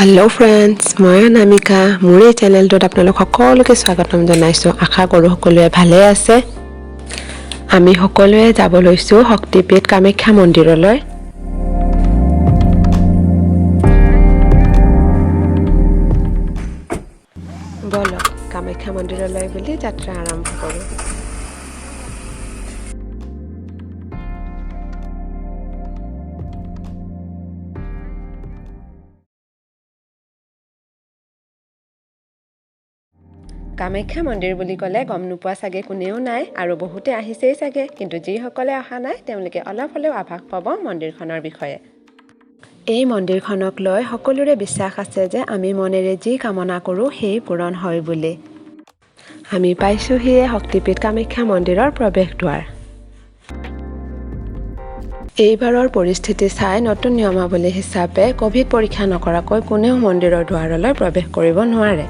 Hello friends, মই অনামিকা মোৰ এই চেনেলটোত আপোনালোক সকলোকে স্বাগতম জনাইছো আশা কৰো সকলোৱে ভালে আছে আমি সকলোৱে যাব লৈছো শক্তিপীঠ কামাখ্যা মন্দিৰলৈ বলক কামাখ্যা মন্দিৰলৈ বুলি যাত্ৰা আৰম্ভ কৰো কামাখ্যা মন্দিৰ বুলি ক'লে গম নোপোৱা সাগে কোনেও নাই আৰু বহুতে আহিছেই সাগে কিন্তু যি সকলে অহা নাই তেওঁলোকে অলপ হলেও আভাস পাব মন্দিৰখনৰ বিষয়ে এই মন্দিৰখনক লৈ সকলোৰে বিশ্বাস আছে যে আমি মনেৰে যি কামনা কৰো সেই পূৰণ হয় বুলি আমি পাইছোহি শক্তিপীঠ কামাখ্যা মন্দিৰৰ প্ৰৱেশদ্বাৰ এইবাৰৰ পৰিস্থিতি চাই নতুন নিয়মাৱলী হিচাপে কোভিড পৰীক্ষা নকৰাকৈ কোনেও মন্দিৰৰ দুৱাৰলৈ প্ৰৱেশ কৰিব নোৱাৰে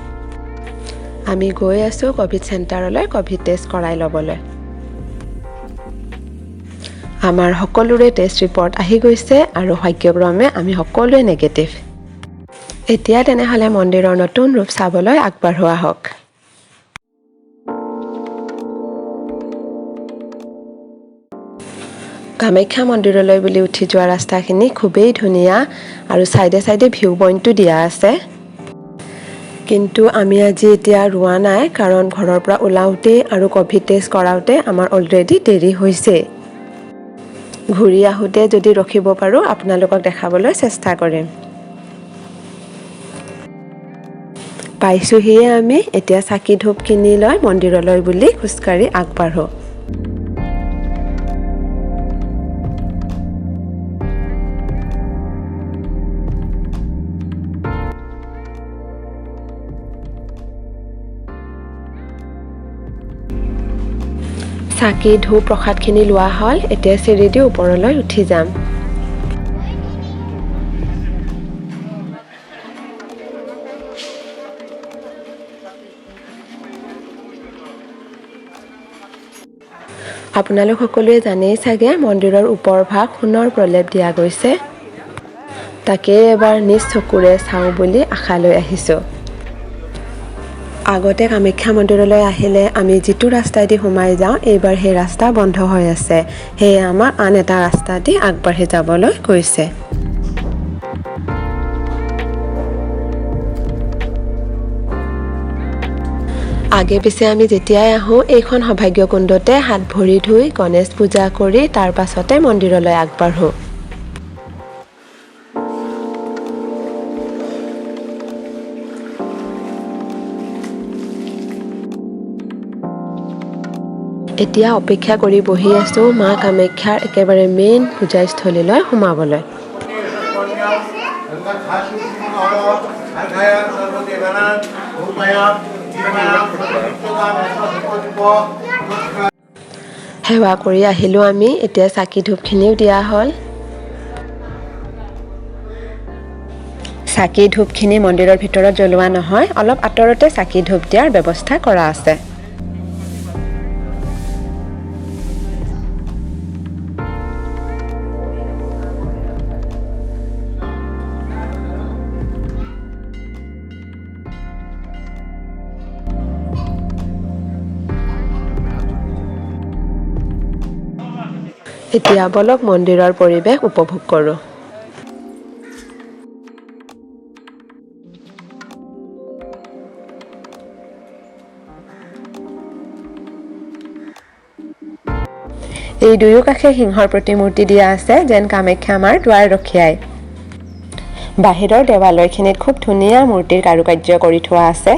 আমি গৈ আছো কোভিড চেণ্টাৰলৈ কোভিড টেষ্ট কৰাই ল'বলৈ আমাৰ সকলোৰে টেষ্ট ৰিপৰ্ট আহি গৈছে আৰু ভাগ্যক্ৰমে আমি সকলোৱে নেগেটিভ এতিয়া তেনেহলে মন্দিৰৰ নতুন ৰূপ চাবলৈ আগবাঢ়োৱা হওক কামাখ্যা মন্দিৰলৈ বুলি উঠি যোৱা ৰাস্তাখিনি খুবেই ধুনীয়া আৰু সাইডে সাইডে ভিউ পইণ্টটো দিয়া আছে কিন্তু আমি আজি এতিয়া ৰোৱা নাই কাৰণ ঘৰৰ পৰা ওলাওতে আৰু কোভিড টেষ্ট কৰাওতে আমাৰ অলৰেডি দেৰি হৈছে ঘূৰি আহোতে যদি ৰখিব পাৰো আপোনালোকক দেখাবলৈ চেষ্টা কৰিম পাইছোহিয়ে আমি এতিয়া চাকি ধূপ কিনি লৈ মন্দিৰলৈ বুলি খুচকাৰি আগবাঢ়ো চাকি ধূপ প্ৰসাদখিনি লোৱা হ'ল এতিয়া চিৰিদি ওপৰলৈ উঠি যাম আপোনালোক সকলোৱে জানেই চাগে মন্দিৰৰ ওপৰ ভাগ সোণৰ প্ৰলেপ দিয়া গৈছে তাকে এবাৰ নিজ চকুৰে চাওঁ বুলি আশা লৈ আহিছো আগতে কামাখ্যা মন্দিৰলৈ আহিলে আমি যিটো ৰাস্তাইদি সোমাই যাওঁ এইবাৰ সেই ৰাস্তা বন্ধ হৈ আছে সেয়ে আমাৰ আন এটা ৰাস্তা দি আগবাঢ়ি যাবলৈ কৈছে আগে পিছে আমি যেতিয়াই আহো এইখন সৌভাগ্য কুণ্ডতে হাত ভৰি ধুই গণেশ পূজা কৰি তাৰ পাছতে মন্দিৰলৈ আগবাঢ়ো এতিয়া অপেক্ষা কৰি বহি আছো মা কামাখ্যাৰ একেবাৰে মেইন পূজাস্থলীলৈ সোমাবলৈ সেৱা কৰি আহিলো আমি এতিয়া চাকি ধূপখিনিও দিয়া হ'ল চাকি ধূপখিনি মন্দিৰৰ ভিতৰত জ্বলোৱা নহয় অলপ আঁতৰতে চাকি ধূপ দিয়াৰ ব্যৱস্থা কৰা আছে এতিয়া বলক মন্দিৰৰ পৰিৱেশ উপভোগ কৰোঁ এই দুয়ো কাষে সিংহৰ প্ৰতিমূৰ্তি দিয়া আছে যেন কামাখ্যা মাৰ দুৱাৰ ৰখিয়াই বাহিৰৰ দেৱালয়খিনিত খুব ধুনীয়া মূৰ্তিৰ কাৰুকাৰ্য কৰি থোৱা আছে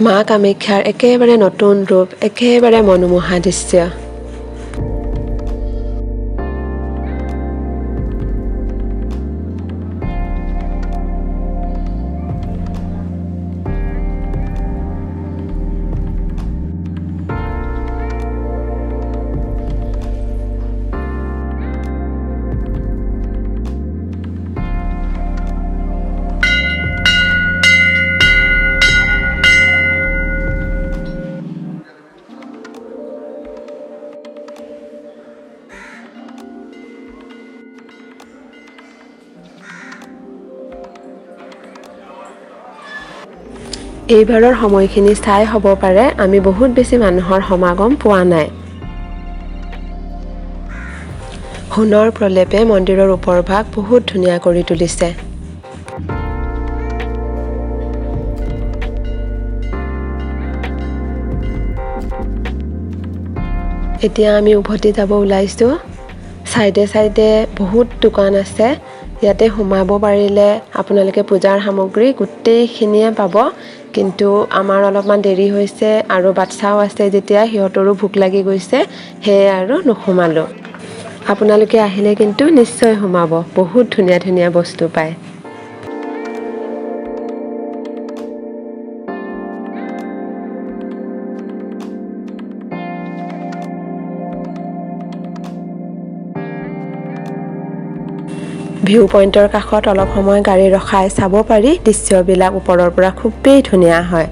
মা কামাখ্যাৰ একেবাৰে নতুন ৰূপ, একেবাৰে মনোমোহা দৃশ্য। এইবাৰৰ সময়খিনি চাই হ'ব পাৰে আমি বহুত বেছি মানুহৰ সমাগম পোৱা নাই। সোণৰ প্ৰলেপে মন্দিৰৰ ওপৰভাগ বহুত ধুনীয়া কৰি তুলিছে। এতিয়া আমি উভতি যাব ওলাইছোঁ। চাইডে চাইডে বহুত দোকান আছে। ইয়াতে সোমাব পাৰিলে আপোনালোকে পূজাৰ সামগ্ৰী গোটেইখিনিয়ে পাব। কিন্তু আমাৰ অলপমান দেৰি হৈছে আৰু বাচ্চাও আছে, যেতিয়া সিহঁতৰো ভোক লাগি গৈছে, সেয়ে আৰু নোসোমালোঁ। আপোনালোকে আহিলে কিন্তু নিশ্চয় সোমাব, বহুত ধুনীয়া ধুনীয়া বস্তু পায়। ভিউ পইণ্টৰ কাষত অলপ সময় গাড়ী ৰখাই চাব পাৰি। দৃশ্যবিলাক ওপৰৰ পৰা খুবেই ধুনীয়া হয়।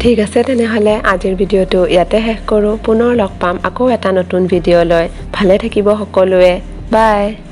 ঠিক আছে, তেনেহ'লে আজিৰ ভিডিঅ'টো ইয়াতে শেষ কৰোঁ। পুনৰ লগ পাম আকৌ এটা নতুন ভিডিঅ' লৈ। ভালে থাকিব সকলোৱে। বাই।